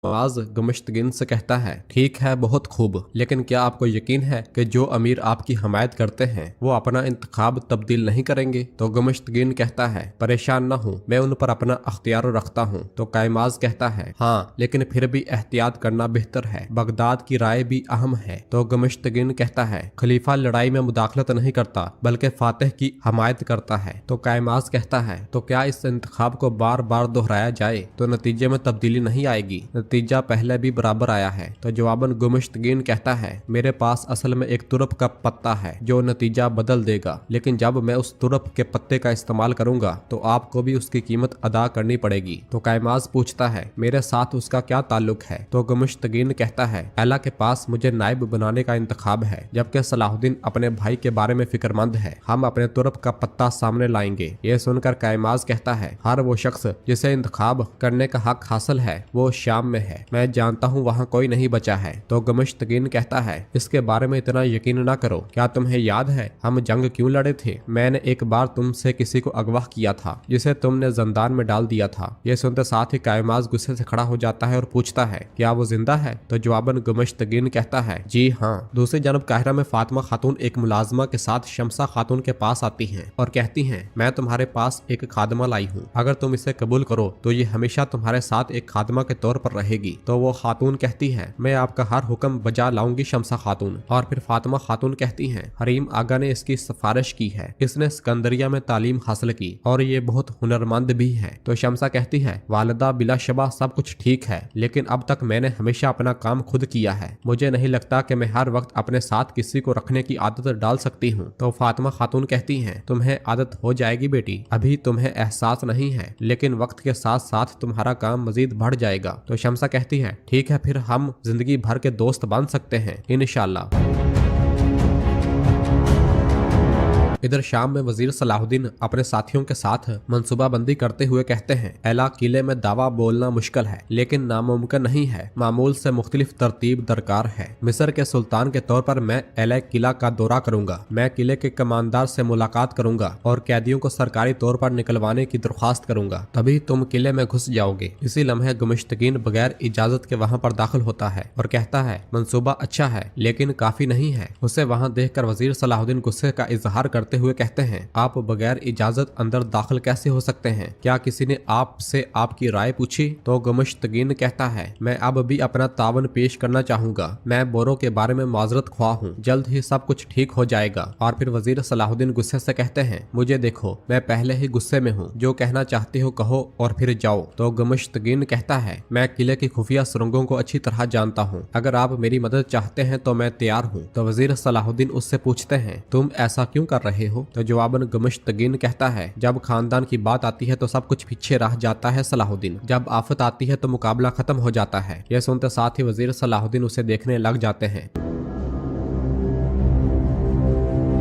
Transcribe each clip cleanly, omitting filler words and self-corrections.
नवाज गमश्तगिन से कहता है, ठीक है, बहुत खूब, लेकिन क्या आपको यकीन है कि जो अमीर आपकी हमायत करते हैं वो अपना इंतखाब तब्दील नहीं करेंगे? तो गमश्तगिन कहता है, परेशान न हूँ, मैं उन पर अपना अख्तियार रखता हूँ। तो कायमाज कहता है, हाँ, लेकिन फिर भी एहतियात करना बेहतर है, बगदाद की राय भी अहम है। तो गमश्तगिन कहता है, खलीफा लड़ाई में मुदाखलत नहीं करता बल्कि फातिह की हमायत करता है। तो कायमाज कहता है, तो क्या इस इंतखाब को बार बार दोहराया जाए तो नतीजे में तब्दीली नहीं आएगी? नतीजा पहले भी बराबर आया है। तो जवाबन गुमश्तगीन कहता है, मेरे पास असल में एक तुरप का पत्ता है जो नतीजा बदल देगा, लेकिन जब मैं उस तुरप के पत्ते का इस्तेमाल करूंगा तो आपको भी उसकी कीमत अदा करनी पड़ेगी। तो कायमाज पूछता है, मेरे साथ उसका क्या ताल्लुक है? तो गुमश्तगीन कहता है, एला के पास मुझे नायब बनाने का इंतखाब है, जबकि सलाहुद्दीन अपने भाई के बारे में फिक्रमंद है। हम अपने तुरप का पत्ता सामने लाएंगे। ये सुनकर कायमाज कहता है, हर वो शख्स जिसे इंतखाब करने का हक हासिल है वो शाम में है, मैं जानता हूँ वहाँ कोई नहीं बचा है। तो गमश्तगीन कहता है, इसके बारे में इतना यकीन ना करो, क्या तुम्हें याद है हम जंग क्यों लड़े थे? मैंने एक बार तुमसे किसी को अगवा किया था जिसे तुमने जंदान में डाल दिया था। ये सुनते साथ ही कायमाज गुस्से से खड़ा हो जाता है और पूछता है, क्या वो जिंदा है? तो जवाबन गमश्तगीन कहता है, जी हाँ। दूसरी जानब काहिरा में फातिमा खातून एक मुलाजमा के साथ शमसा खातून के पास आती हैं और कहती हैं, मैं तुम्हारे पास एक खादमा लाई हूँ, अगर तुम इसे कबूल करो तो ये हमेशा तुम्हारे साथ एक खादमा के तौर पर रहेगी। तो वो खातून कहती है, मैं आपका हर हुक्म बजा लाऊंगी शमसा खातून। और फिर फातिमा खातून कहती हैं, हरीम आगा ने इसकी सिफारिश की है, इसने सिकंदरिया में तालीम हासिल की और ये बहुत हुनरमंद भी है। तो शमसा कहती है, वालिदा बिलाशबा सब कुछ ठीक है, लेकिन अब तक मैंने हमेशा अपना काम खुद किया है, मुझे नहीं लगता कि मैं हर वक्त अपने साथ किसी को रखने की आदत डाल सकती हूँ। तो फातिमा खातून कहती हैं, तुम्हें आदत हो जाएगी बेटी, अभी तुम्हें एहसास नहीं है, लेकिन वक्त के साथ साथ तुम्हारा काम मजीद बढ़ जाएगा। तो शमसा कहती है, ठीक है, फिर हम जिंदगी भर के दोस्त बन सकते हैं इंशाअल्लाह। इधर शाम में वजीर सलाहुद्दीन अपने साथियों के साथ मंसूबाबंदी करते हुए कहते हैं, एला किले में दावा बोलना मुश्किल है लेकिन नामुमकिन नहीं है, मामूल से मुख्तलिफ तरतीब दरकार है। मिस्र के सुल्तान के तौर पर मैं एला किला का दौरा करूंगा, मैं किले के कमांडर से मुलाकात करूंगा और कैदियों को सरकारी तौर पर निकलवाने की दरख्वास्त करूंगा, तभी तुम किले में घुस जाओगे। इसी लम्हे गुमश्तगीन बगैर इजाजत के वहाँ पर दाखिल होता है और कहता है, मंसूबा अच्छा है लेकिन काफी नहीं है। उसे वहाँ देखकर वजीर सलाहुद्दीन गुस्से का इजहार करते हुए कहते हैं, आप बगैर इजाजत अंदर दाखिल कैसे हो सकते हैं? क्या किसी ने आपसे आपकी राय पूछी? तो गुमश्तगीन कहता है, मैं अब भी अपना तावन पेश करना चाहूंगा, मैं बोरो के बारे में माजरत ख्वाह हूँ, जल्द ही सब कुछ ठीक हो जाएगा। और फिर वजीर सलाहुद्दीन गुस्से से कहते हैं, मुझे देखो, मैं पहले ही गुस्से में हूँ, जो कहना चाहते हो कहो और फिर जाओ। तो गुमश्तगीन कहता है, मैं किले की खुफिया सुरंगों को अच्छी तरह जानता हूँ, अगर आप मेरी मदद चाहते हैं तो मैं तैयार हूँ। तो वजीर सलाहुद्दीन उससे पूछते हैं, तुम ऐसा क्यों कर रहे हो? तो जवाबन गुमश्तगीन कहता है, जब खानदान की बात आती है तो सब कुछ पीछे रह जाता है सलाहुद्दीन, जब आफत आती है तो मुकाबला खत्म हो जाता है। यह सुनते साथ ही वजीर सलाहुद्दीन उसे देखने लग जाते हैं।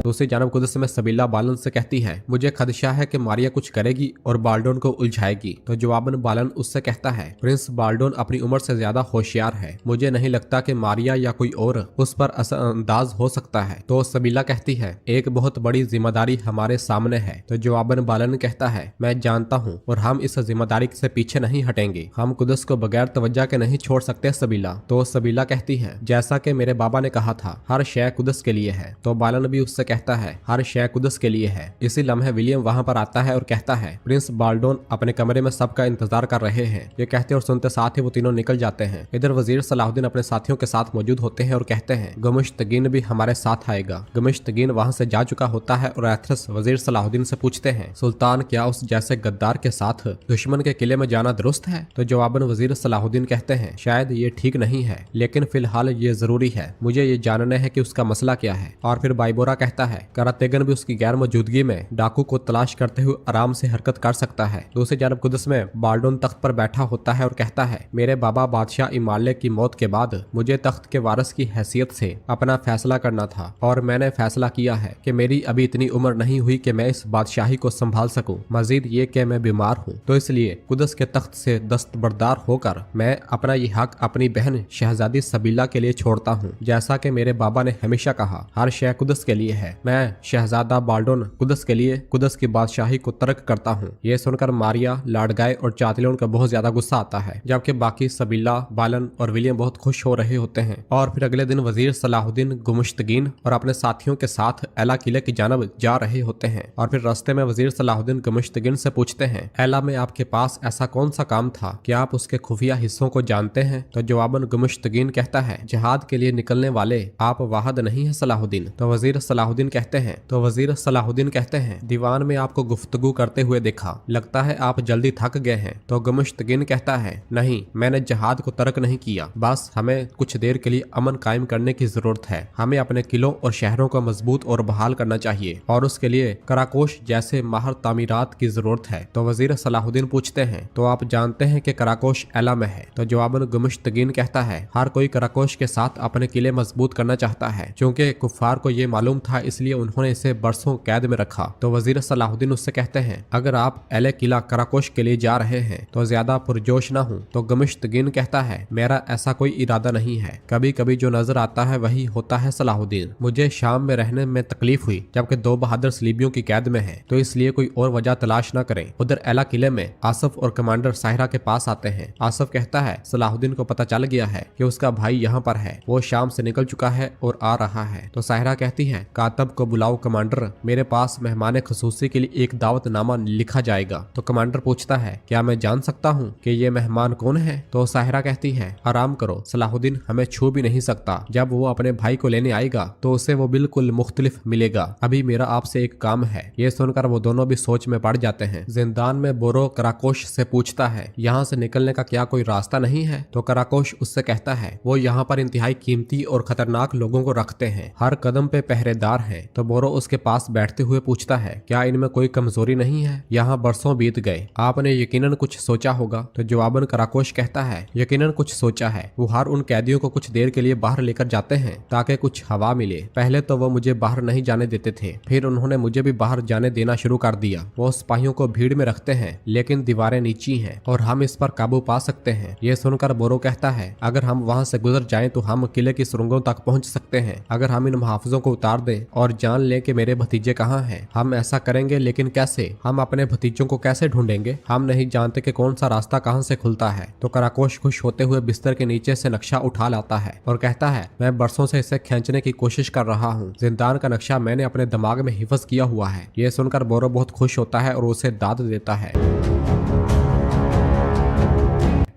दूसरी जानब कुदस में सबीला बालन से कहती है, मुझे खदशा है कि मारिया कुछ करेगी और बाल्डोन को उलझाएगी। तो जवाबन बालन उससे कहता है, प्रिंस बाल्डोन अपनी उम्र से ज्यादा होशियार है, मुझे नहीं लगता कि मारिया या कोई और उस पर असरअंदाज हो सकता है। तो सबीला कहती है, एक बहुत बड़ी जिम्मेदारी हमारे सामने है। तो जवाबन बालन कहता है, मैं जानता हूँ और हम इस जिम्मेदारी से पीछे नहीं हटेंगे, हम कुदस को बगैर तवज्जो के नहीं छोड़ सकते सबीला। तो सबीला कहती है, जैसा कि मेरे बाबा ने कहा था, हर शय कुदस के लिए है। तो बालन भी उससे कहता है, हर शय कुदस के लिए है। इसी लम्हे विलियम वहाँ पर आता है और कहता है, प्रिंस बाल्डोन अपने कमरे में सबका इंतजार कर रहे हैं। ये कहते और सुनते साथ ही वो तीनों निकल जाते हैं। इधर वजीर सलाहुद्दीन अपने साथियों के साथ मौजूद होते हैं और कहते हैं, गुमश्तगीन भी हमारे साथ आएगा। गुमश्तगीन वहाँ से जा चुका होता है और एथरस वजीर सलाहुद्दीन से पूछते हैं, सुल्तान क्या उस जैसे गद्दार के साथ दुश्मन के किले में जाना दुरुस्त है? तो जवाबन वजीर सलाहुद्दीन कहते हैं, शायद ये ठीक नहीं है, लेकिन फिलहाल ये जरूरी है, मुझे ये जानना है कि उसका मसला क्या है। और फिर बाइबोरा कहता है, करातेगन भी उसकी गैर मौजूदगी में डाकू को तलाश करते हुए आराम से हरकत कर सकता है। दूसरी जानब कुदस में बाल्डोन तख्त पर बैठा होता है और कहता है, मेरे बाबा बादशाह इमाले की मौत के बाद मुझे तख्त के वारिस की हैसियत से अपना फैसला करना था और मैंने फैसला किया है कि मेरी अभी इतनी उम्र नहीं हुई कि मैं इस बादशाही को संभाल सकूं, मजीद ये कि मैं बीमार हूँ। तो इसलिए कुदस के तख्त से दस्तबरदार होकर मैं अपना ये हक अपनी बहन शहजादी सबीला के लिए छोड़ता हूँ। जैसा कि मेरे बाबा ने हमेशा कहा, हर शय कुदस के लिए है। है, मैं शहजादा बाल्डोन कुदस के लिए कुदस की बादशाही को तर्क करता हूँ। ये सुनकर मारिया, लाडगाय और चातलियोन का बहुत ज्यादा गुस्सा आता है, जबकि बाकी सबीला, बालन और विलियम बहुत खुश हो रहे होते हैं। और फिर अगले दिन वजीर सलाहुद्दीन गुमुश्तगीन और अपने साथियों के साथ एला किले की जानब जा रहे होते हैं। और फिर रास्ते में वजीर सलाहुद्दीन गुमुश्तगीन से पूछते हैं, एला में आपके पास ऐसा कौन सा काम था, क्या आप उसके खुफिया हिस्सों को जानते हैं? तो जवाबन गुमुश्तगीन कहता है, जिहाद के लिए निकलने वाले आप वाहद नहीं है सलाहुद्दीन। तो वजीर सलाहुद्दीन कहते हैं दीवान में आपको गुफ्तगू करते हुए देखा, लगता है आप जल्दी थक गए हैं। तो गुमुश्तगीन कहता है, नहीं, मैंने जहाद को तर्क नहीं किया, बस हमें कुछ देर के लिए अमन कायम करने की जरूरत है। हमें अपने किलों और शहरों को मजबूत और बहाल करना चाहिए और उसके लिए कराकोश जैसे माहर तामीरात की जरूरत है। तो वजीर सलाहुद्दीन पूछते हैं, तो आप जानते हैं कि कराकोश एला में है? तो जवाबन गुमुश्तगीन कहता है, हर कोई कराकोश के साथ अपने किले मजबूत करना चाहता है, क्योंकि कुफार को ये मालूम था, इसलिए उन्होंने इसे बरसों कैद में रखा। तो वजीर सलाहुद्दीन उससे कहते हैं, अगर आप एले किला कराकोश के लिए जा रहे हैं तो ज्यादा पुरजोश ना हूँ। तो गुमुश्तगीन कहता है, मेरा ऐसा कोई इरादा नहीं है, कभी कभी जो नजर आता है वही होता है सलाहुद्दीन। मुझे शाम में रहने में तकलीफ हुई, जबकि 2 बहादुर सलीबियों की कैद में है, तो इसलिए कोई और वजह तलाश न करें। उधर एला किले में आसफ और कमांडर साहिरा के पास आते हैं। आसफ कहता है, सलाहुद्दीन को पता चल गया है कि उसका भाई यहाँ पर है, वो शाम से निकल चुका है और आ रहा है। तो साहिरा कहती है, कातब को बुलाओ कमांडर, मेरे पास मेहमान खसूसी के लिए एक दावतनामा लिखा जाएगा। तो कमांडर पूछता है, क्या मैं जान सकता हूँ कि ये मेहमान कौन है? तो साहिरा कहती है, आराम करो, सलाहुद्दीन हमें छू भी नहीं सकता। जब वो अपने भाई को लेने आएगा तो उसे वो बिल्कुल मुख्तलिफ मिलेगा। अभी मेरा आपसे एक काम है। ये सुनकर वो दोनों भी सोच में पड़ जाते हैं। जिंदान में बोरो कराकोश से पूछता है, यहाँ से निकलने का क्या कोई रास्ता नहीं है? तो कराकोश उससे कहता है, वो यहाँ पर इंतहाई कीमती और खतरनाक लोगों को रखते हैं, हर कदम पे पहरेदार हैं। तो बोरो उसके पास बैठते हुए पूछता है, क्या इनमें कोई कमजोरी नहीं है? यहाँ बरसों बीत गए, आपने यकीनन कुछ सोचा होगा। तो जवाबन कराकोश कहता है, यकीनन कुछ सोचा है। वो हर उन कैदियों को कुछ देर के लिए बाहर लेकर जाते हैं ताकि कुछ हवा मिले। पहले तो वो मुझे बाहर नहीं जाने देते थे, फिर उन्होंने मुझे भी बाहर जाने देना शुरू कर दिया। वो सिपाहियों को भीड़ में रखते हैं, लेकिन दीवारें नीची हैं और हम इस पर काबू पा सकते हैं। ये सुनकर बोरो कहता है, अगर हम वहाँ से गुजर जाएं तो हम किले की सुरंगों तक पहुँच सकते हैं। अगर हम इन मुहाफिजों को उतार दें और जान लें कि मेरे भतीजे कहाँ हैं, हम ऐसा करेंगे, लेकिन कैसे? हम अपने भतीजों को कैसे ढूंढेंगे? हम नहीं जानते कि कौन सा रास्ता कहाँ से खुलता है। तो कराकोश खुश होते हुए बिस्तर के नीचे से नक्शा उठा लाता है और कहता है, मैं बरसों से इसे खींचने की कोशिश कर रहा हूँ। जिंदान का नक्शा मैंने अपने दिमाग में हिफ्ज किया हुआ है। ये सुनकर बोरो बहुत खुश होता है और उसे दाद देता है।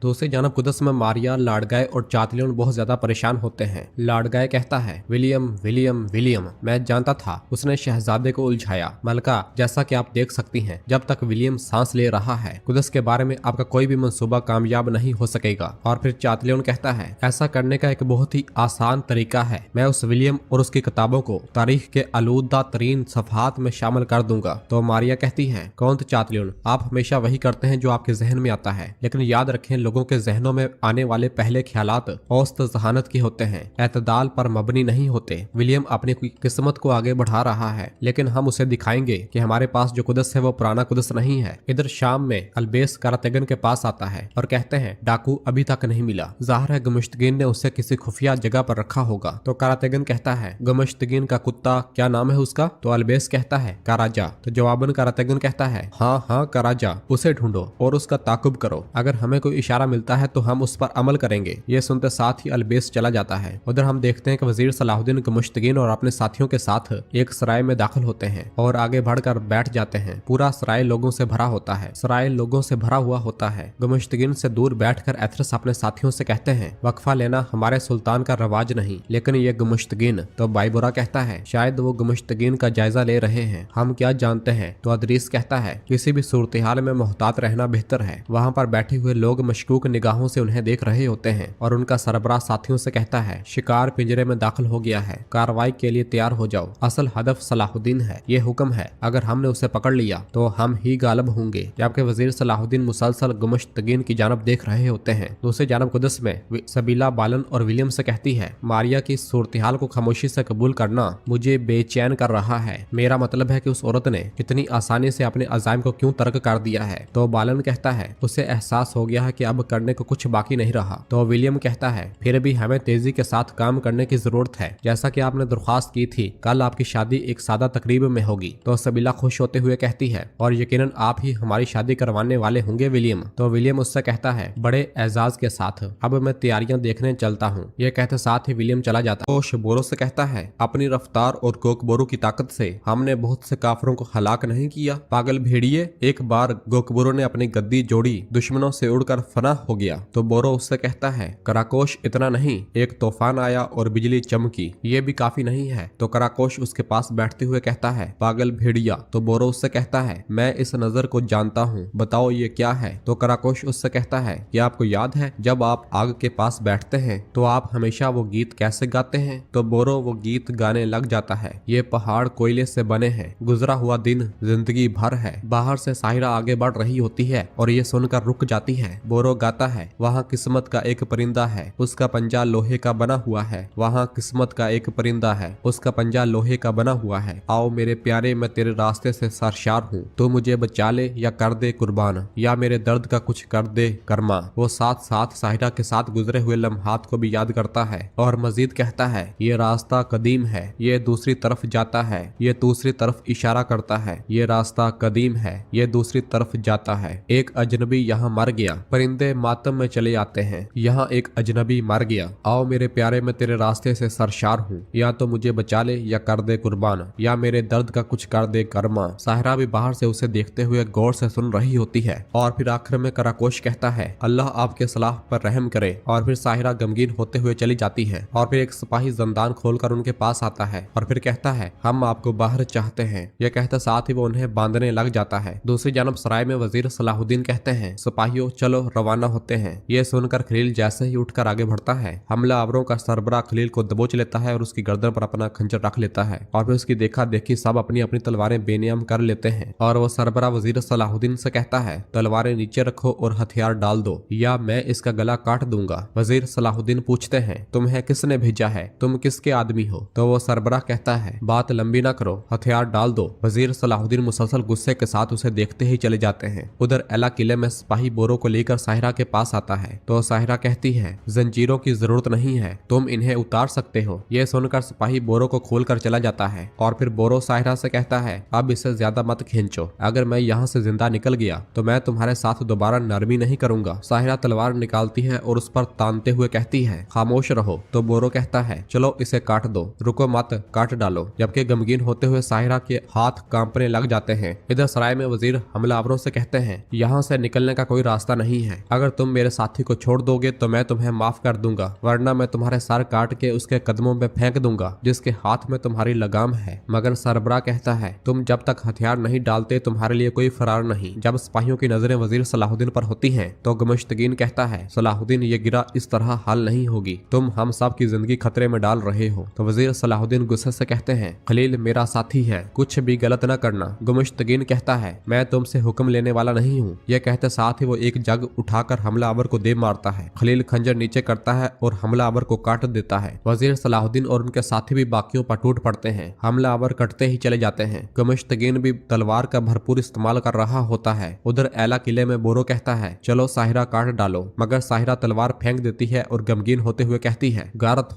दूसरी जानब कुदस में मारिया, लाडगाय और चातलियोन बहुत ज्यादा परेशान होते हैं। लाडगाय कहता है, विलियम विलियम विलियम, मैं जानता था उसने शहजादे को उलझाया। मलका, जैसा कि आप देख सकती हैं, जब तक विलियम सांस ले रहा है कुदस के बारे में आपका कोई भी मंसूबा कामयाब नहीं हो सकेगा। और फिर चातलियोन कहता है, ऐसा करने का एक बहुत ही आसान तरीका है, मैं उस विलियम और उसकी किताबों को तारीख के आलूदा तरीन सफहात में शामिल कर दूंगा। तो मारिया कहती है, कौन? तो चातलियोन, आप हमेशा वही करते हैं जो आपके जहन में आता है, लेकिन याद रखें लोगों के जहनों में आने वाले पहले ख्यालात औसत जहानत के होते हैं, एतदाल पर मबनी नहीं होते। विलियम अपनी किस्मत को आगे बढ़ा रहा है, लेकिन हम उसे दिखाएंगे कि हमारे पास जो कुदस है वो पुराना कुदस नहीं है। इधर शाम में अल्बेस कारातेगन के पास आता है और कहते हैं, डाकू अभी तक नहीं मिला, जाहिर है गुमुश्तगीन ने उसे किसी खुफिया जगह पर रखा होगा। तो कारातेगन कहता है, गुमुश्तगीन का कुत्ता क्या नाम है उसका? तो अल्बेस कहता है, काराजा। तो जवाबन कारातेगन कहता है, हाँ हाँ काराजा, उसे ढूंढो और उसका ताकुब करो, अगर हमें कोई इशारा मिलता है तो हम उस पर अमल करेंगे। ये सुनते साथ ही अल्बेस चला जाता है। उधर हम देखते हैं कि वजीर सलाहुद्दीन गुमुश्तगीन और अपने साथियों के साथ एक सराय में दाखिल होते हैं और आगे बढ़कर बैठ जाते हैं। पूरा सराय लोगों से भरा होता है, सराय लोगों से भरा हुआ होता है। गुमुश्तगीन से दूर बैठकर एथरस अपने साथियों से कहते हैं, वक्फा लेना हमारे सुल्तान का रवाज नहीं, लेकिन ये गुमुश्तगीन। तो बाइबुरा कहता है, शायद वो गुमुश्तगीन का जायजा ले रहे हैं, हम क्या जानते हैं। तो अदरीस कहता है, किसी भी सूरत हाल में मोहतात रहना बेहतर है। वहाँ पर बैठे हुए लोग मशकूक निगाहों से उन्हें देख रहे होते हैं और उनका सरबराह साथियों से कहता है, शिकार पिंजरे में दाखिल हो गया है, कार्रवाई के लिए तैयार हो जाओ। असल हदफ सलाहुद्दीन है, ये हुक्म है, अगर हमने उसे पकड़ लिया तो हम ही गालिब होंगे। जबकि वजीर सलाहुद्दीन मुसलसल गुमुश्तगीन की जानब देख रहे होते हैं। दूसरी जानब कुदस में सबीला बालन और विलियम से कहती है, मारिया की सूरत हाल को खामोशी से कबूल करना मुझे बेचैन कर रहा है। मेरा मतलब है कि उस औरत ने इतनी आसानी से अपने अज़ाइम को क्यों तर्क कर दिया है। तो बालन कहता है, उसे एहसास हो गया है कि अब अब करने को कुछ बाकी नहीं रहा। तो विलियम कहता है फिर भी हमें तेजी के साथ काम करने की जरूरत है। जैसा कि आपने दरख्वास्त की थी, कल आपकी शादी एक सादा तकरीब में होगी। तो सबीला खुश होते हुए कहती है और यकीनन आप ही हमारी शादी करवाने वाले होंगे विलियम। तो विलियम उससे कहता है बड़े एजाज के साथ, अब मैं तैयारियां देखने चलता हूँ। ये कहते साथ ही विलियम चला जाता है। तो बोरो से कहता है अपनी रफ्तार और गोकबोरो की ताकत से हमने बहुत से काफरों को हलाक नहीं किया। पागल भेड़िए, एक बार गोकबोरो ने अपनी गद्दी जोड़ी, दुश्मनों से उड़कर फना हो गया। तो बोरो उससे कहता है कराकोश इतना नहीं, एक तूफान आया और बिजली चमकी, ये भी काफी नहीं है। तो कराकोश उसके पास बैठते हुए कहता है पागल भेड़िया। तो बोरो उससे कहता है मैं इस नजर को जानता हूँ, बताओ ये क्या है। तो कराकोश उससे कहता है कि आपको याद है जब आप आग के पास बैठते हैं तो आप हमेशा वो गीत कैसे गाते हैं। तो बोरो वो गीत गाने लग जाता है। ये पहाड़ कोयले से बने हैं, गुजरा हुआ दिन जिंदगी भर है। बाहर से साहिरा आगे बढ़ रही होती है और ये सुनकर रुक जाती है। बोरो गाता है वहाँ किस्मत का एक परिंदा है, उसका पंजा लोहे का बना हुआ है। वहाँ किस्मत का एक परिंदा है, उसका पंजा लोहे का बना हुआ है। आओ मेरे प्यारे, मैं तेरे रास्ते से सरशार हूँ, तो मुझे बचा ले या कर दे कुर्बान, या मेरे दर्द का कुछ कर दे कर्मा। वो साथ साथ साहिरा के साथ गुजरे हुए लम्हात को भी याद करता है और मजीद कहता है ये रास्ता कदीम है, ये दूसरी तरफ जाता है, ये दूसरी तरफ इशारा करता है। ये रास्ता कदीम है, ये दूसरी तरफ जाता है। एक अजनबी यहाँ मर गया, परिंदे मातम में चले आते हैं। यहाँ एक अजनबी मर गया, आओ मेरे प्यारे, मैं तेरे रास्ते से सरशार हूँ, या तो मुझे बचा ले या कर दे कुर्बान, या मेरे दर्द का कुछ कर दे कर्मा। साहिरा भी बाहर से उसे देखते हुए गौर से सुन रही होती है और फिर आखिर में कराकोश कहता है अल्लाह आपके सलाह पर रहम करे। और फिर साहिरा गमगीन होते हुए चली जाती है और फिर एक सिपाही जंदान खोलकर उनके पास आता है और फिर कहता है हम आपको बाहर चाहते हैं। यह कहते साथ ही वो उन्हें बांधने लग जाता है। दूसरी जानब सराय में वजीर सलाहुद्दीन कहते हैं सिपाहियों चलो रवाना होते हैं। ये सुनकर खलील जैसे ही उठकर आगे बढ़ता है, हमला आवरों का सरबरा खलील को दबोच लेता है और उसकी गर्दन पर अपना खंजर रख लेता है और फिर उसकी देखा देखी सब अपनी अपनी तलवारें बेनियम कर लेते हैं। और वो सरबरा वजीर सलाहुद्दीन से कहता है तलवारें नीचे रखो और हथियार डाल दो या मैं इसका गला काट दूंगा। वजीर सलाहुद्दीन पूछते हैं तुम्हें किसने भेजा है, तुम किसके आदमी हो। तो वो सरबरा कहता है बात लंबी ना करो, हथियार डाल दो। वजीर सलाहुद्दीन मुसलसल गुस्से के साथ उसे देखते ही चले जाते हैं। उधर एला किले में सिपाही बोरो को लेकर साहिरा के पास आता है। तो साहिरा कहती है जंजीरों की जरूरत नहीं है, तुम इन्हें उतार सकते हो। ये सुनकर सिपाही बोरो को खोलकर चला जाता है और फिर बोरो साहिरा से कहता है अब इसे ज्यादा मत खींचो, अगर मैं यहाँ से जिंदा निकल गया तो मैं तुम्हारे साथ दोबारा नरमी नहीं करूंगा। साहिरा तलवार निकालती है और उस पर तानते हुए कहती है खामोश रहो। तो बोरो कहता है चलो इसे काट दो, रुको मत काट डालो। जबकि गमगीन होते हुए साहिरा के हाथ कांपने लग जाते हैं। इधर सराय में वजीर हमलावरों से कहते हैं यहाँ से निकलने का कोई रास्ता नहीं है, अगर तुम मेरे साथी को छोड़ दोगे तो मैं तुम्हें माफ कर दूंगा, वरना मैं तुम्हारे सर काट के उसके कदमों में फेंक दूंगा जिसके हाथ में तुम्हारी लगाम है। मगर सरबरा कहता है तुम जब तक हथियार नहीं डालते तुम्हारे लिए कोई फरार नहीं। जब सिपाहियों की नजरें वजीर सलाहुद्दीन पर होती हैं तो गमश्तगीन कहता है सलाहुद्दीन ये गिरा इस तरह हल नहीं होगी, तुम हम सब की जिंदगी खतरे में डाल रहे हो। तो वजीर सलाहुद्दीन गुस्से से कहते हैं खलील मेरा साथी है, कुछ भी गलत न करना। गमश्तगीन कहता है मैं तुमसे हुक्म लेने वाला नहीं हूँ। यह कहते साथ ही वो एक जग उठाकर हमलावर को दे मारता है। खलील खंजर नीचे करता है और हमलावर को काट देता है। वजीर सलाहुद्दीन और उनके साथी भी बाकियों पर टूट पड़ते हैं। हमलावर कटते ही चले जाते हैं। गमश्तगीन भी तलवार का भरपूर इस्तेमाल कर रहा होता है। उधर एला किले में बोरो कहता है चलो साहिरा काट डालो, मगर साहिरा तलवार फेंक देती है और गमगीन होते हुए कहती है गारत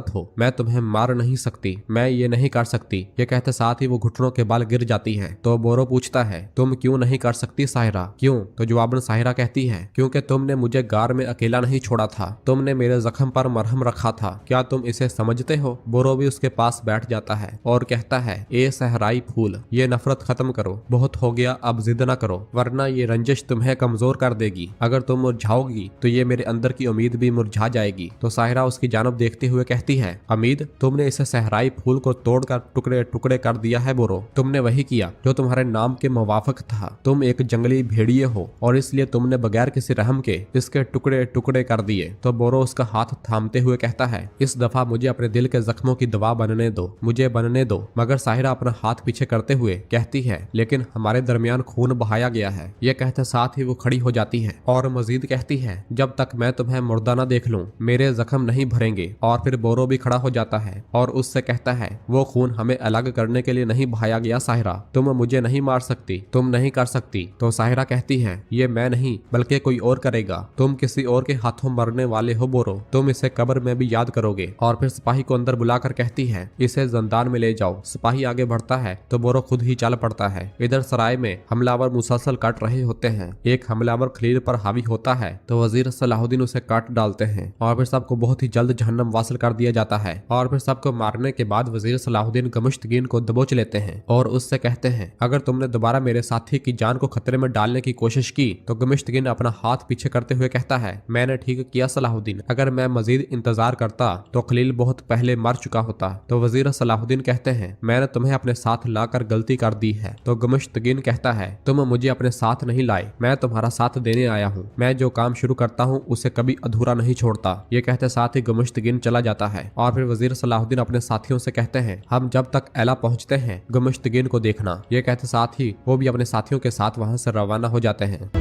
हो, मैं तुम्हें मार नहीं सकती, मैं ये नहीं कर सकती। ये कहते साथ ही वो घुटनों के बाल गिर जाती है। तो बोरो पूछता है तुम क्यों नहीं कर सकती साहिरा, क्यों। तो जवाबन साहिरा कहती है क्योंकि तुमने मुझे गार में अकेला नहीं छोड़ा था, तुमने मेरे जख्म पर मरहम रखा था, क्या तुम इसे समझते हो। बोरो भी उसके पास बैठ जाता है और कहता है ए सहराई फूल, ये नफरत खत्म करो, बहुत हो गया, अब जिद न करो, वरना ये रंजिश तुम्हें कमजोर कर देगी। अगर तुम मुरझाओगी तो ये मेरे अंदर की उम्मीद भी मुरझा जाएगी। तो साहिरा उसकी जानब देखते हुए कहती है उम्मीद, तुमने इसे सहराई फूल को तोड़कर टुकड़े टुकड़े कर दिया है बोरो, तुमने वही किया जो तुम्हारे नाम के मुवाफिक था। तुम एक जंगली भेड़िए हो और इसलिए तुमने बगैर किसी रहम के इसके टुकड़े टुकड़े कर दिए। तो बोरो उसका हाथ थामते हुए कहता है इस दफा मुझे अपने दिल के जख्मों की दवा बनने दो, मुझे बनने दो। मगर साहिरा अपना हाथ पीछे करते हुए कहती है लेकिन हमारे दरमियान खून बहाया गया है। यह कहते साथ ही वो खड़ी हो जाती है और मजीद कहती है जब तक मैं तुम्हें मुर्दा न देख लूं मेरे जख्म नहीं भरेंगे। और फिर बोरो भी खड़ा हो जाता है और उससे कहता है वो खून हमें अलग करने के लिए नहीं बहाया गया साहिरा, तुम मुझे नहीं मार सकती, तुम नहीं कर सकती। तो साहिरा कहती है ये मैं नहीं बल्कि कोई और करेगा। तुम किसी और के हाथों मरने वाले हो बोरो, तुम इसे कब्र में भी याद करोगे। और फिर सिपाही को अंदर बुलाकर कहती है इसे जंदान में ले जाओ। सिपाही आगे बढ़ता है तो बोरो खुद ही चल पड़ता है। इधर सराय में हमलावर मुसलसल काट रहे होते हैं। एक हमलावर खलील पर हावी होता है तो वजीर सलाहुद्दीन उसे काट डालते हैं और फिर सबको बहुत ही जल्द जहन्नम वासिल कर दिया जाता है। और फिर सबको मारने के बाद वजीर सलाहुद्दीन गमुश्तगीन को दबोच लेते हैं और उससे कहते हैं अगर तुमने दोबारा मेरे साथी की जान को खतरे में डालने की कोशिश की तो गमुश्तगीन अपना हाथ पीछे करते हुए कहता है मैंने ठीक किया सलाहुद्दीन, अगर मैं मजीद इंतजार करता तो खलील बहुत पहले मर चुका होता। तो वजीर सलाहुद्दीन कहते हैं मैंने तुम्हें अपने साथ लाकर गलती कर दी है। तो गमुश्तगीन कहता है तुम मुझे अपने साथ नहीं लाए, मैं तुम्हारा साथ देने आया हूँ। मैं जो काम शुरू करता हूँ उसे कभी अधूरा नहीं छोड़ता। ये कहते साथ ही गमुश्तगीन चला जाता है। और फिर वजीर सलाहुद्दीन अपने साथियों से कहते हैं हम जब तक एला पहुँचते हैं गमुश्तगीन को देखना। ये कहते साथ ही वो भी अपने साथियों के साथ वहां से रवाना हो जाते हैं।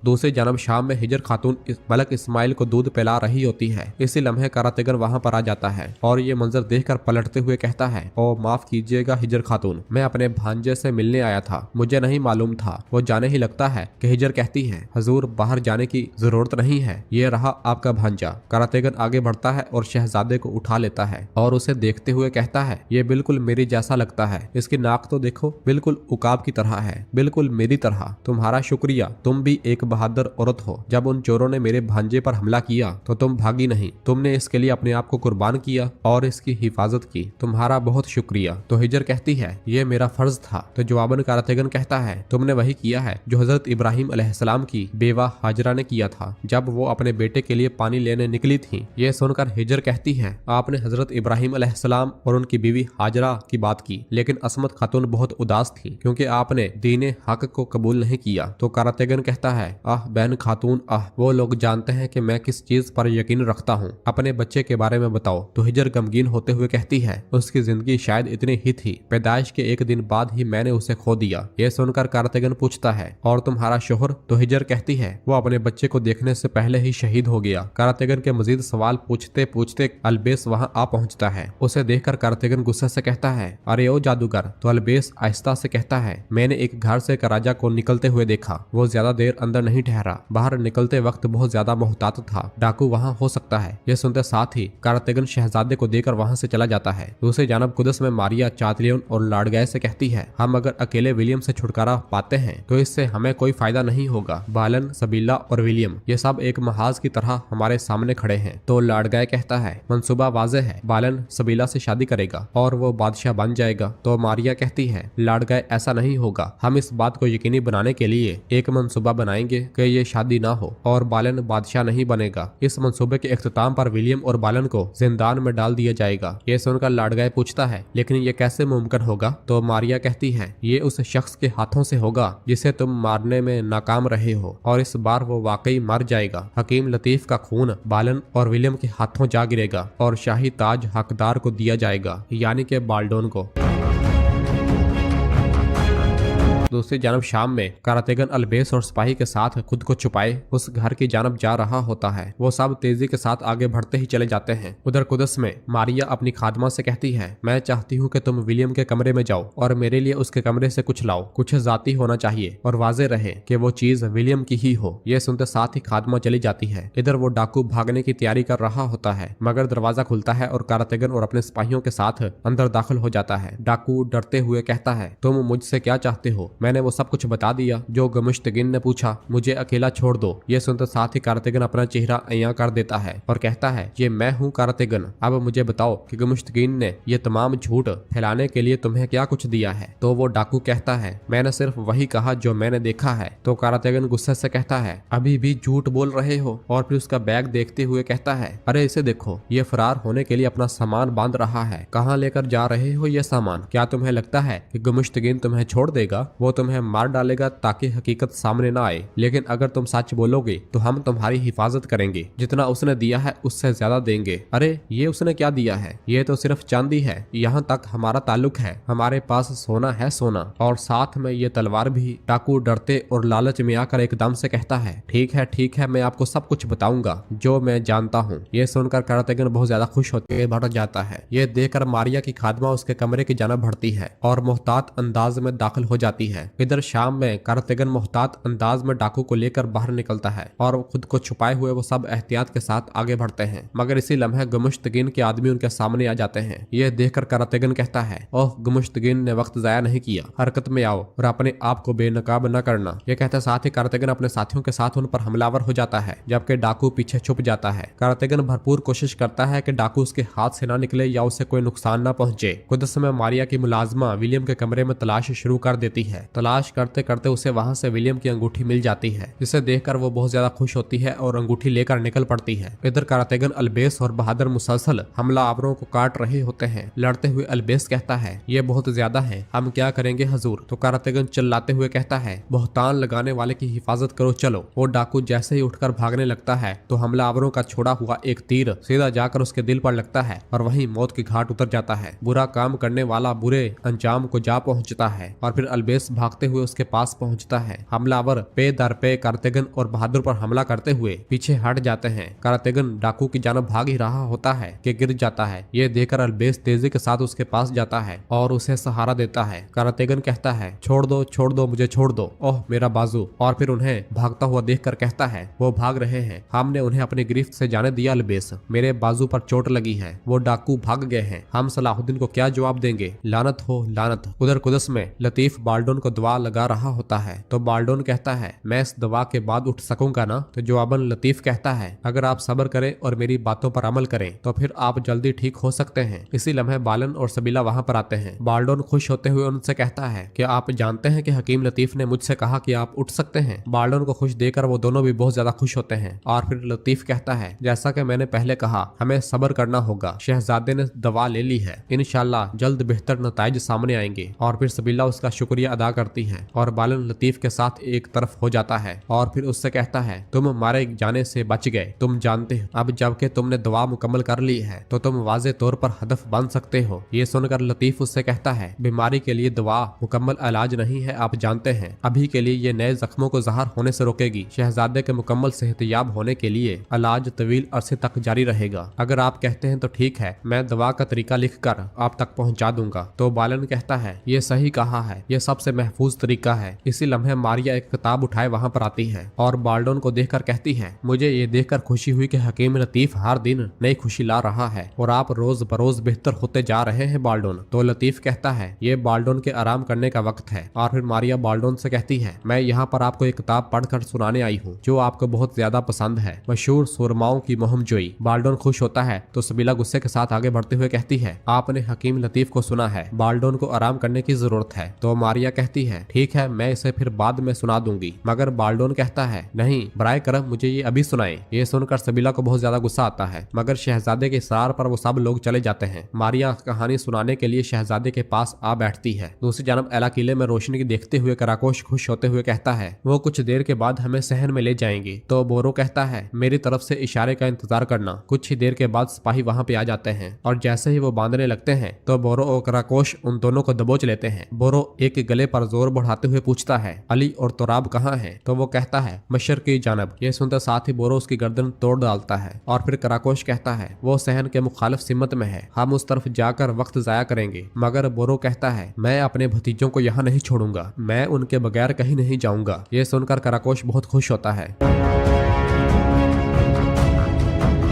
दूसरी जानब शाम में हिजर खातून मलक इस्माइल को दूध पिला रही होती है। इसी लम्हे कारातेगर वहां पर आ जाता है और ये मंजर देखकर पलटते हुए कहता है ओ माफ कीजिएगा हिजर खातून, मैं अपने भांजे से मिलने आया था, मुझे नहीं मालूम था। वो जाने ही लगता है कि हिजर कहती है हजूर बाहर जाने की जरूरत नहीं है, ये रहा आपका भांजा। कारातेगर आगे बढ़ता है और शहजादे को उठा लेता है और उसे देखते हुए कहता है ये बिल्कुल मेरी जैसा लगता है, इसकी नाक तो देखो बिल्कुल उकाब की तरह है, बिल्कुल मेरी तरह। तुम्हारा शुक्रिया, तुम भी एक बहादुर औरत हो। जब उन चोरों ने मेरे भांजे पर हमला किया तो तुम भागी नहीं, तुमने इसके लिए अपने आप को कुर्बान किया और इसकी हिफाजत की, तुम्हारा बहुत शुक्रिया। तो हिजर कहती है ये मेरा फर्ज था। तो जवाबन कारातेगन कहता है तुमने वही किया है जो हजरत इब्राहिम अलैहिस्सलाम की बेवा हाजरा ने किया था जब वो अपने बेटे के लिए पानी लेने निकली थी। ये सुनकर हिजर कहती है आपने हजरत इब्राहिम अलैहिस्सलाम और उनकी बीवी हाजरा की बात की, लेकिन असमत खातून बहुत उदास थी क्योंकि आपने दीने हक को कबूल नहीं किया। तो कारातेगन कहता है आह बहन खातून आह, वो लोग जानते हैं कि मैं किस चीज पर यकीन रखता हूँ, अपने बच्चे के बारे में बताओ। तो हिजर गमगीन होते हुए कहती है उसकी जिंदगी शायद इतनी ही थी, पैदाइश के एक दिन बाद ही मैंने उसे खो दिया। ये सुनकर कारातेगन पूछता है और तुम्हारा शोहर? तो हिजर कहती है वो अपने बच्चे को देखने से पहले ही शहीद हो गया। कारातेगन के मजीद सवाल पूछते पूछते अलबेस वहाँ आ पहुँचता है। उसे देखकर कारातेगन गुस्से से कहता है अरे ओ जादूगर। तो अलबेस आहिस्ता से कहता है मैंने एक घर से कराजा को निकलते हुए देखा, वो ज्यादा देर अंदर नहीं ठहरा, बाहर निकलते वक्त बहुत ज्यादा मोहतात था, डाकू वहाँ हो सकता है। यह सुनते साथ ही कारातेगन शहजादे को देकर वहाँ से चला जाता है। दूसरी जानब कुदस में मारिया चातलियन और लाडगैस से कहती है हम अगर अकेले विलियम से छुटकारा पाते हैं तो इससे हमें कोई फायदा नहीं होगा। बालन, सबीला और विलियम ये सब एक महाज की तरह हमारे सामने खड़े हैं। तो लाडगैस कहता है मंसूबा वाज़ेह है, बालन सबीला से शादी करेगा और वो बादशाह बन जाएगा। तो मारिया कहती है लाडगैस ऐसा नहीं होगा, हम इस बात को यकीनी बनाने के लिए एक मंसूबा बनाएंगे कि ये शादी ना हो और बालन बादशाह नहीं बनेगा। इस मंसूबे के इख्तिताम पर विलियम और बालन को जिंदान में डाल दिया जाएगा। ये सुनकर लाडगैस पूछता है लेकिन ये कैसे मुमकिन होगा? तो मारिया कहती है ये उस शख्स के हाथों से होगा जिसे तुम मारने में नाकाम रहे हो और इस बार वो वाकई मर जाएगा। हकीम लतीफ का खून बालन और विलियम के हाथों जा गिरेगा और शाही ताज हकदार को दिया जाएगा, यानी कि बाल्डोन को। दूसरी जानब शाम में कारातेगन अलबेस और सिपाही के साथ खुद को छुपाए उस घर की जानब जा रहा होता है। वो सब तेजी के साथ आगे बढ़ते ही चले जाते हैं। उधर कुदस में मारिया अपनी खादमा से कहती है मैं चाहती हूँ कि तुम विलियम के कमरे में जाओ और मेरे लिए उसके कमरे से कुछ लाओ, कुछ जाती होना चाहिए और वाजे रहे कि वो चीज विलियम की ही हो। ये सुनते साथ ही खादमा चली जाती है। इधर वो डाकू भागने की तैयारी कर रहा होता है मगर दरवाजा खुलता है और कारातेगन और अपने सिपाहियों के साथ अंदर दाखिल हो जाता है। डाकू डरते हुए कहता है तुम मुझसे क्या चाहते हो? मैंने वो सब कुछ बता दिया जो गमुश्तगीन ने पूछा, मुझे अकेला छोड़ दो। ये सुनते साथ ही कारातेगन अपना चेहरा अयां कर देता है और कहता है ये मैं हूँ कारातेगन, अब मुझे बताओ कि गमुश्तगीन ने ये तमाम झूठ फैलाने के लिए तुम्हें क्या कुछ दिया है? तो वो डाकू कहता है मैंने सिर्फ वही कहा जो मैंने देखा है। तो कारातेगन गुस्से से कहता है अभी भी झूठ बोल रहे हो? और फिर उसका बैग देखते हुए कहता है अरे इसे देखो, ये फरार होने के लिए अपना सामान बांध रहा है, कहाँ लेकर जा रहे हो ये सामान? क्या तुम्हें लगता है कि गमुश्तगीन तुम्हें छोड़ देगा? वो तुम्हें मार डालेगा ताकि हकीकत सामने ना आए, लेकिन अगर तुम सच बोलोगे तो हम तुम्हारी हिफाजत करेंगे, जितना उसने दिया है उससे ज्यादा देंगे। अरे ये उसने क्या दिया है? ये तो सिर्फ चांदी है, यहाँ तक हमारा ताल्लुक है, हमारे पास सोना है सोना, और साथ में ये तलवार भी। डाकू डरते और लालच में आकर एकदम से कहता है ठीक है मैं आपको सब कुछ बताऊंगा जो मैं जानता हूँ। ये सुनकर कारातेगन बहुत ज्यादा खुश होकर भड़क जाता है। ये देखकर मारिया की खादमा उसके कमरे की जानब बढ़ती है और मोहतात अंदाज में दाखिल हो जाती है। है। इधर शाम में कार्तिगन मोहतात अंदाज में डाकू को लेकर बाहर निकलता है और खुद को छुपाए हुए वो सब एहतियात के साथ आगे बढ़ते हैं, मगर इसी लम्हे गुमुश्तगीन के आदमी उनके सामने आ जाते हैं। यह देखकर कार्तिगन कहता है, ओह गुमुश्तगीन ने वक्त जाया नहीं किया, हरकत में आओ और अपने आप को बेनकाब न करना। यह कहते साथ ही कार्तिगन अपने साथियों के साथ उन पर हमलावर हो जाता है, जबकि डाकू पीछे छुप जाता है। कार्तिगन भरपूर कोशिश करता है कि डाकू उसके हाथ से ना निकले या उसे कोई नुकसान न पहुंचे। कुछ समय मारिया की मुलाजमा विलियम के कमरे में तलाश शुरू कर देती है। तलाश करते करते उसे वहां से विलियम की अंगूठी मिल जाती है, जिसे देखकर वो बहुत ज्यादा खुश होती है और अंगूठी लेकर निकल पड़ती है। इधर कार्तिगन अल्बेस और बहादुर मुसलसल हमलावरों को काट रहे होते हैं। लड़ते हुए अल्बेस कहता है, ये बहुत ज्यादा है, हम क्या करेंगे हजूर। तो कार्तिगन चिल्लाते हुए कहता है, बहतान लगाने वाले की हिफाजत करो चलो। वो डाकू जैसे ही उठकर भागने लगता है तो हमलावरों का छोड़ा हुआ एक तीर सीधा जाकर उसके दिल पर लगता है और वहीं मौत की घाट उतर जाता है। बुरा काम करने वाला बुरे अंजाम को जा पहुंचता है और फिर अल्बेस भागते हुए उसके पास पहुंचता है। हमलावर पे दर पे कार्तिगन और बहादुर पर हमला करते हुए पीछे हट जाते हैं। कार्तिगन डाकू की जानब भाग ही रहा होता है कि गिर जाता है। ये देखकर अल्बेस तेजी के साथ उसके पास जाता है और उसे सहारा देता है। कार्तिगन कहता है, छोड़ दो मुझे छोड़ दो, ओह मेरा बाजू। और फिर उन्हें भागता हुआ देखकर कहता है, वो भाग रहे हैं, हमने उन्हें अपनी गिरफ्त से जाने दिया अल्बेस, मेरे बाजू पर चोट लगी है, वो डाकू भाग गए हैं, हम सलाहुद्दीन को क्या जवाब देंगे, लानत हो लानत। उधर कुदस में लतीफ बाल्डोन को दवा लगा रहा होता है तो बाल्डोन कहता है, मैं इस दवा के बाद उठ सकूंगा ना। तो जवाबन लतीफ कहता है, अगर आप सब्र करें और मेरी बातों पर अमल करें तो फिर आप जल्दी ठीक हो सकते हैं। इसी लम्हे बालन और सबीला वहां पर आते हैं। बाल्डोन खुश होते हुए उनसे कहता है कि आप जानते हैं कि हकीम लतीफ ने मुझसे कहा कि आप उठ सकते हैं। बाल्डोन को खुश देकर वो दोनों भी बहुत ज्यादा खुश होते हैं। और फिर लतीफ कहता है, जैसा कि मैंने पहले कहा, हमें सब्र करना होगा, शहजादे ने दवा ले ली है, इंशाल्लाह जल्द बेहतर नताइज सामने आएंगे। और फिर सबीला उसका शुक्रिया अदा करती है और बालन लतीफ के साथ एक तरफ हो जाता है और फिर उससे कहता है, तुम मारे जाने से बच गए, तुम जानते हो अब जबकि तुमने दवा मुकम्मल कर ली है तो तुम वाजे तौर पर हदफ बन सकते हो। ये सुनकर लतीफ उससे कहता है, बीमारी के लिए दवा मुकम्मल इलाज नहीं है, आप जानते हैं, अभी के लिए ये नए जख्मों को ज़हर होने से रोकेगी। शहजादे के मुकम्मल सेहतयाब होने के लिए इलाज तवील अरसे तक जारी रहेगा। अगर आप कहते हैं तो ठीक है, मैं दवा का तरीका लिख कर आप तक पहुंचा दूंगा। तो बालन कहता है, ये सही कहा है, ये सबसे महफूज तरीका है। इसी लम्हे मारिया एक किताब उठाए वहाँ पर आती है और बाल्डोन को देखकर कहती है, मुझे ये देखकर खुशी हुई कि हकीम लतीफ हर दिन नई खुशी ला रहा है और आप रोज बरोज बेहतर होते जा रहे हैं बाल्डोन। तो लतीफ कहता है, ये बाल्डोन के आराम करने का वक्त है। और फिर मारिया बाल्डोन से कहती है, मैं यहाँ पर आपको एक किताब पढ़कर सुनाने आई हूँ जो आपको बहुत ज्यादा पसंद है, मशहूर सुरमाओं की मुहिम जोई। बाल्डोन खुश होता है तो सबीला गुस्से के साथ आगे बढ़ते हुए कहती है, आपने हकीम लतीफ को सुना है, बाल्डोन को आराम करने की जरूरत है। तो मारिया कहती है, ठीक है, मैं इसे फिर बाद में सुना दूंगी। मगर बाल्डोन कहता है, नहीं, बराए करम मुझे ये अभी सुनाए। ये सुनकर सबीला को बहुत ज्यादा गुस्सा आता है, मगर शहजादे के इसरार पर वो सब लोग चले जाते हैं। मारिया कहानी सुनाने के लिए शहजादे के पास आ बैठती है। दूसरी जानब एला किले में रोशनी की देखते हुए कराकोश खुश होते हुए कहता है, वो कुछ देर के बाद हमें सहन में ले जाएंगे। तो बोरो कहता है, मेरी तरफ से इशारे का इंतजार करना। कुछ ही देर के बाद सिपाही वहाँ पे आ जाते हैं और जैसे ही वो बांधने लगते हैं तो बोरो और कराकोश उन दोनों को दबोच लेते हैं। बोरो एक गले पर जोर बढ़ाते हुए पूछता है, अली और तोराब कहाँ हैं? तो वो कहता है, मशरक की जानब। ये सुनते साथ ही बोरो उसकी गर्दन तोड़ डालता है। और फिर कराकोश कहता है, वो सहन के मुखालिफ सिमत में है, हम उस तरफ जाकर वक्त जाया करेंगे। मगर बोरो कहता है, मैं अपने भतीजों को यहाँ नहीं छोड़ूंगा, मैं उनके बगैर कहीं नहीं जाऊंगा। ये सुनकर कराकोश बहुत खुश होता है।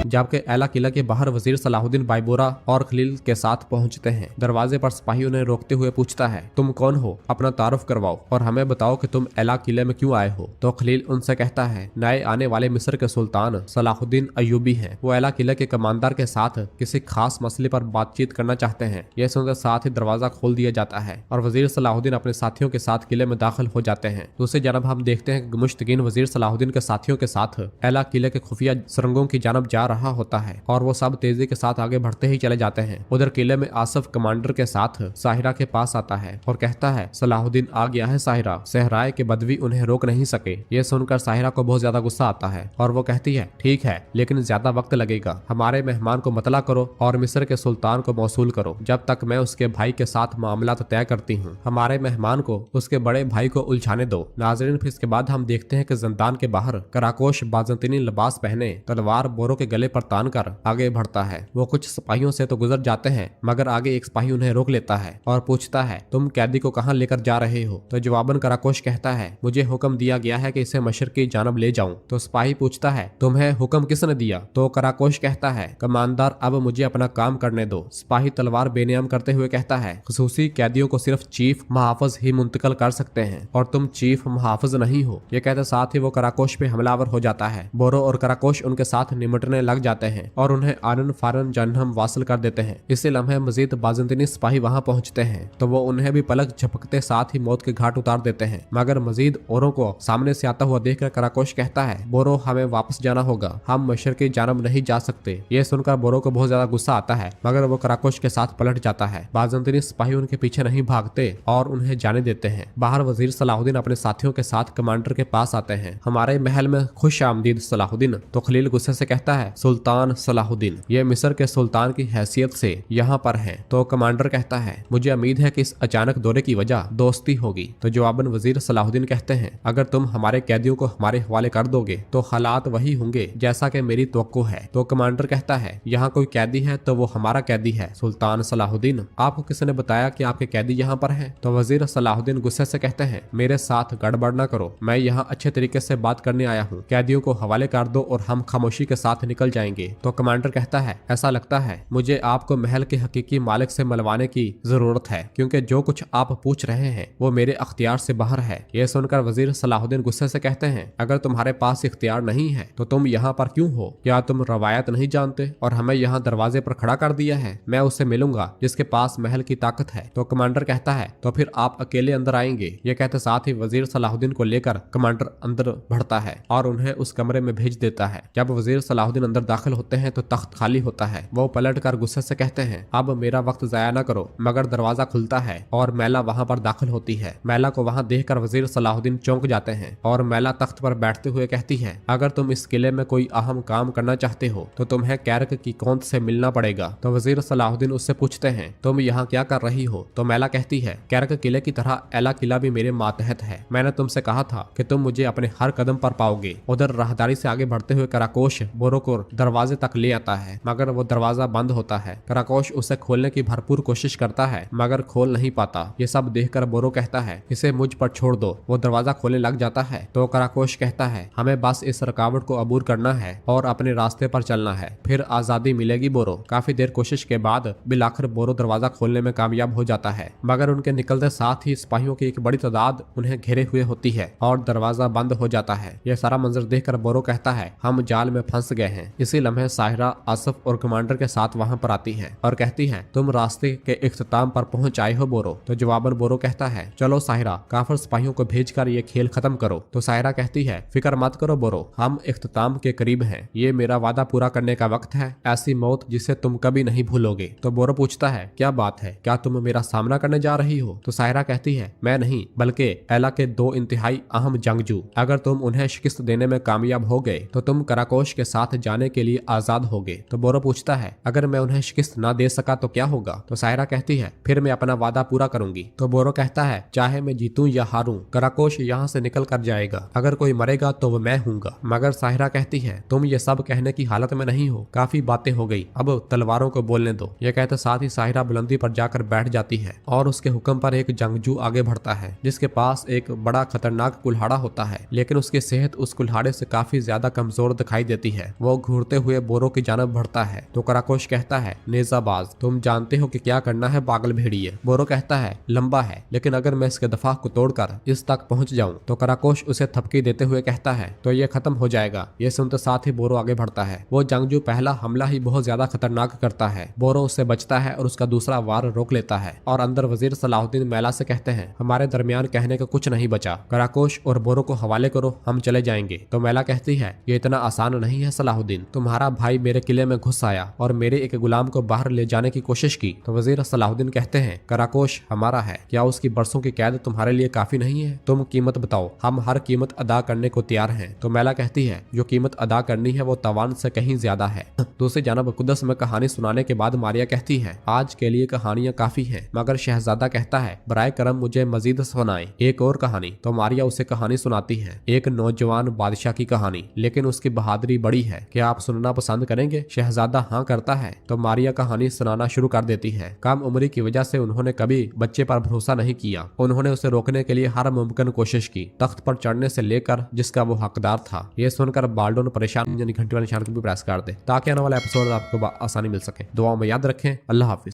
जबकि एला किला के बाहर वजीर सलाहुद्दीन बाइबोरा और खलील के साथ पहुंचते हैं। दरवाजे पर सिपाही उन्हें रोकते हुए पूछता है, तुम कौन हो? अपना तारुफ करवाओ और हमें बताओ कि तुम एला किले में क्यों आए हो। तो खलील उनसे कहता है, नए आने वाले मिस्र के सुल्तान सलाहुद्दीन अयूबी हैं। वो एला किले के कमांडर के साथ किसी खास मसले पर बातचीत करना चाहते हैं। यह सुनकर साथ ही दरवाजा खोल दिया जाता है और वजीर सलाहुद्दीन अपने साथियों के साथ किले में दाखिल हो जाते हैं। दूसरी जानब हम देखते हैं कि मुश्तकीन वजीर सलाहुद्दीन के साथियों के साथ एला किले के खुफिया सुरंगों की जानब जा रहा होता है और वो सब तेजी के साथ आगे बढ़ते ही चले जाते हैं। उधर किले में आसफ कमांडर के साथ साहिरा के पास आता है और कहता है, सलाहुद्दीन आ गया है साहिरा। सहराए के बदवी उन्हें रोक नहीं सके। ये सुनकर साहिरा को बहुत ज्यादा गुस्सा आता है और वो कहती है, ठीक है, लेकिन ज्यादा वक्त लगेगा, हमारे मेहमान को मतला करो और मिस्र के सुल्तान को मौसूल करो, जब तक मैं उसके भाई के साथ मामला तय करती हूँ। हमारे मेहमान को उसके बड़े भाई को उलझाने दो। नाजरीन, फिर इसके बाद हम देखते हैं कि जिंदान के बाहर कराकोश बाजंतीनी लिबास पहने तलवार बोरो के गले पर तान कर आगे बढ़ता है। वो कुछ सिपाहियों से तो गुजर जाते हैं मगर आगे एक सिपाही उन्हें रोक लेता है और पूछता है तुम कैदी को कहाँ लेकर जा रहे हो। तो जवाबन कराकोश कहता है मुझे हुक्म दिया गया है कि इसे मशरक की जानब ले जाऊं। तो सिपाही पूछता है तुम्हें हुक्म किसने दिया। तो कराकोश कहता है कमांडर अब मुझे अपना काम करने दो। सिपाही तलवार बेनियाम करते हुए कहता है खुसूसी कैदियों को सिर्फ चीफ मुहाफिज ही मुंतकिल कर सकते हैं और तुम चीफ मुहाफिज नहीं हो। ये कहते साथ ही वो कराकोश पे हमलावर हो जाता है। बोरो और कराकोश उनके साथ निमटने लग जाते हैं और उन्हें आनन फारन जहन्नम वासिल कर देते हैं। इसी लम्हे मजीद बाज़ंतीनी सिपाही वहां पहुंचते हैं तो वो उन्हें भी पलक झपकते साथ ही मौत के घाट उतार देते हैं। मगर मजीद औरों को सामने से आता हुआ देखकर कराकोश कहता है बोरो हमें वापस जाना होगा, हम मशरक की जानब नहीं जा सकते। ये सुनकर बोरो को बहुत ज्यादा गुस्सा आता है मगर वो कराकोश के साथ पलट जाता है। बाज़ंतीनी सिपाही उनके पीछे नहीं भागते और उन्हें जाने देते हैं। बाहर वजीर सलाहुद्दीन अपने साथियों के साथ कमांडर के पास आते हैं। हमारे महल में खुश आमदीद सलाहुद्दीन। तो खलील गुस्से से कहता है सुल्तान सलाहुद्दीन ये मिस्र के सुल्तान की हैसियत से यहाँ पर हैं। तो कमांडर कहता है मुझे उम्मीद है कि इस अचानक दौरे की वजह दोस्ती होगी। तो जवाबन वजीर सलाहुद्दीन कहते हैं अगर तुम हमारे कैदियों को हमारे हवाले कर दोगे तो हालात वही होंगे जैसा कि मेरी तवक्को है। तो कमांडर कहता है यहाँ कोई कैदी है तो वो हमारा कैदी है सुल्तान सलाहुद्दीन। आपको किसने बताया कि आपके कैदी यहाँ पर हैं। तो वजीर सलाहुद्दीन गुस्से से कहते हैं मेरे साथ गड़बड़ न करो, मैं यहाँ अच्छे तरीके से बात करने आया हूँ। कैदियों को हवाले कर दो और हम खामोशी के साथ निकल जाएंगे। तो कमांडर कहता है ऐसा लगता है मुझे आपको महल के हकीकी मालिक से मिलवाने की जरूरत है क्योंकि जो कुछ आप पूछ रहे हैं वो मेरे अख्तियार से बाहर है। यह सुनकर वजीर सलाहुद्दीन गुस्से से कहते हैं अगर तुम्हारे पास इख्तियार नहीं है तो तुम यहाँ पर क्यों हो। क्या तुम रवायत नहीं जानते और हमें यहाँ दरवाजे पर खड़ा कर दिया है। मैं उससे मिलूंगा जिसके पास महल की ताकत है। तो कमांडर कहता है तो फिर आप अकेले अंदर आएंगे। ये कहते साथ ही वजीर सलाहुद्दीन को लेकर कमांडर अंदर बढ़ता है और उन्हें उस कमरे में भेज देता है। जब वजीर सलाहुद्दीन अंदर दाखिल होते हैं तो तख्त खाली होता है। वो पलट कर गुस्से से कहते हैं अब मेरा वक्त जाया न करो। मगर दरवाजा खुलता है और मैला वहां पर दाखिल होती है। मैला को वहां देखकर वजीर सलाहुद्दीन चौंक जाते हैं और मैला तख्त पर बैठते हुए कहती है अगर तुम इस किले में कोई अहम काम करना चाहते हो तो तुम्हें कैरक की कौंत से मिलना पड़ेगा। तो वजीर सलाहुद्दीन उससे पूछते हैं तुम यहाँ क्या कर रही हो। तो मैला कहती है कैरक किले की तरह एला किला भी मेरे मातहत है। मैंने तुमसे कहा था कि तुम मुझे अपने हर कदम पर पाओगे। उधर राहदारी से आगे बढ़ते हुए कराकोश बोरो को दरवाजे तक ले आता है मगर वो दरवाजा बंद होता है। कराकोश उसे खोलने की भरपूर कोशिश करता है मगर खोल नहीं पाता। ये सब देखकर बोरो कहता है इसे मुझ पर छोड़ दो। वो दरवाजा खोलने लग जाता है तो कराकोश कहता है हमें बस इस रुकावट को अबूर करना है और अपने रास्ते पर चलना है, फिर आजादी मिलेगी बोरो। काफी देर कोशिश के बाद बिलाखिर बोरो दरवाजा खोलने में कामयाब हो जाता है मगर उनके निकलते साथ ही सिपाहियों की एक बड़ी तादाद उन्हें घेरे हुए होती है और दरवाजा बंद हो जाता है। यह सारा मंजर देखकर बोरो कहता है हम जाल में फंस गए हैं। इसी लम्हे साहिरा आसफ और कमांडर के साथ वहां पर आती है और कहती है तुम रास्ते के इख्तिताम पर पहुंच आए हो बोरो। तो जवाबन बोरो कहता है चलो साहिरा काफिर सिपाहियों को भेजकर ये खेल खत्म करो। तो साहिरा कहती है फिक्र मत करो बोरो, हम इख्तिताम के करीब हैं। ये मेरा वादा पूरा करने का वक्त है, ऐसी मौत जिसे तुम कभी नहीं भूलोगे। तो बोरो पूछता है क्या बात है, क्या तुम मेरा सामना करने जा रही हो। तो साहिरा कहती है मैं नहीं बल्कि एला के दो इंतहाई अहम जंगजू। अगर तुम उन्हें शिकस्त देने में कामयाब हो गए तो तुम कराकोश के साथ जाने के लिए आजाद होगे। तो बोरो पूछता है अगर मैं उन्हें शिकस्त ना दे सका तो क्या होगा। तो साहिरा कहती है फिर मैं अपना वादा पूरा करूंगी। तो बोरो कहता है चाहे मैं जीतूं या हारूं कराकोश यहाँ से निकल कर जाएगा, अगर कोई मरेगा तो वो मैं हूँगा। मगर साहिरा कहती है तुम ये सब कहने की हालत में नहीं हो, काफी बातें हो गई, अब तलवारों को बोलने दो। ये कहते साथ ही साहिरा बुलंदी पर जाकर बैठ जाती है और उसके हुक्म पर एक जंगजू आगे बढ़ता है जिसके पास एक बड़ा खतरनाक कुल्हाड़ा होता है लेकिन उसकी सेहत उस कुल्हाड़े से काफी ज्यादा कमजोर दिखाई देती है। वो घूरते हुए बोरो की जानब बढ़ता है तो कराकोश कहता है नेजाबाज तुम जानते हो कि क्या करना है पागल भेड़िए। बोरो कहता है लंबा है लेकिन अगर मैं इसके दफा को तोड़कर इस तक पहुंच जाऊं तो कराकोश उसे थपकी देते हुए कहता है तो ये खत्म हो जाएगा। ये सुनते साथ ही बोरो आगे बढ़ता है। वो जंगजू पहला हमला ही बहुत ज्यादा खतरनाक करता है। बोरो उससे बचता है और उसका दूसरा वार रोक लेता है और अंदर वजीर सलाहुद्दीन मैला से कहते हैं हमारे दरमियान कहने का कुछ नहीं बचा, कराकोश और बोरो को हवाले करो, हम चले जाएंगे। तो मैला कहती है ये इतना आसान नहीं है सलाहुद्दीन, तुम्हारा भाई मेरे किले में घुस आया और मेरे एक गुलाम को बाहर ले जाने की कोशिश की। तो वजीर सलाहुद्दीन कहते हैं कराकोश हमारा है, क्या उसकी बरसों की कैद तुम्हारे लिए काफी नहीं है, तुम कीमत बताओ, हम हर कीमत अदा करने को तैयार हैं। तो मैला कहती है जो कीमत अदा करनी है वो तवान से कहीं ज्यादा है। दूसरी जानब कुदस में कहानी सुनाने के बाद मारिया कहती है आज के लिए कहानियां काफी हैं, मगर शहजादा कहता है बराए करम मुझे मजीद सुनाएं एक और कहानी। तो मारिया उसे कहानी सुनाती है, एक नौजवान बादशाह की कहानी, लेकिन उसकी बहादुरी बड़ी है कि आप आप सुनना पसंद करेंगे? शहजादा हाँ करता है तो मारिया कहानी सुनाना शुरू कर देती है। कम उम्र की वजह से उन्होंने कभी बच्चे पर भरोसा नहीं किया। उन्होंने उसे रोकने के लिए हर मुमकिन कोशिश की, तख्त पर चढ़ने से लेकर जिसका वो हकदार था। ये सुनकर बाल्डो परेशान घंटी वाले निशान को भी प्रेस कर दे ताकि आने वाला एपिसोड आपको आसानी मिल सके। दुआ में याद रखें। अल्लाह हाफिज।